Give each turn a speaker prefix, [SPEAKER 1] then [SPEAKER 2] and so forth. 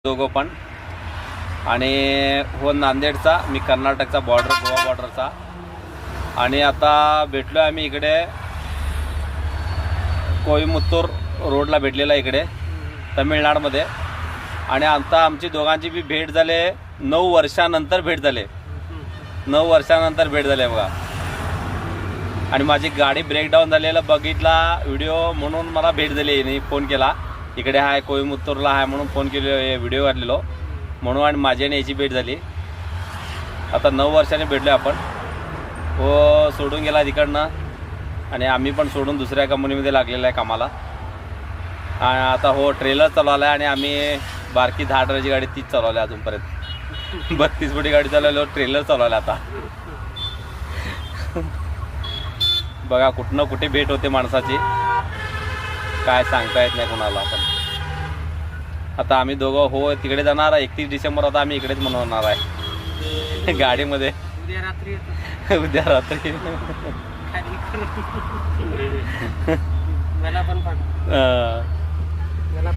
[SPEAKER 1] दोघं पण. आणि हो नांदेडचा, मी कर्नाटकचा बॉर्डर, गोवा बॉर्डरचा. आणि आता भेटलो आहे आम्ही इकडे कोईमुत्तूर रोडला भेटलेला इकडे तमिळनाडमध्ये. आणि आता आमची दोघांची बी भेट झाले 9 वर्षानंतर भेट झाले. 9 वर्षानंतर भेट झाली बघा. आणि माझी गाडी ब्रेकडाऊन झालेला बघितला व्हिडिओ म्हणून मला भेट झाली. आणि फोन केला, इकडे आहे कोईमुत्तूरला आहे म्हणून फोन केले, व्हिडिओ काढलेलो म्हणून. आणि माझी आणि याची भेट झाली. आता 9 वर्षाने भेटलो आपण. हो सोडून गेला तिकडनं आणि आम्ही पण सोडून दुसऱ्या कंपनीमध्ये लागलेला आहे कामाला. आता हो ट्रेलर चालवला आहे आणि आम्ही बारकी 10 टराची गाडी तीच चालवली अजूनपर्यंत. 32 फुटी गाडी चालवल्यावर ट्रेलर चालवला आता. बघा कुठनं कुठे भेट होते माणसाची, काय सांगता येत नाही कोणाला. पण आता आम्ही दोघं हो तिकडे जाणार आहे. 31 डिसेंबर आता आम्ही इकडेच मनवणार आहे गाडीमध्ये. उद्या रात्री
[SPEAKER 2] मला पण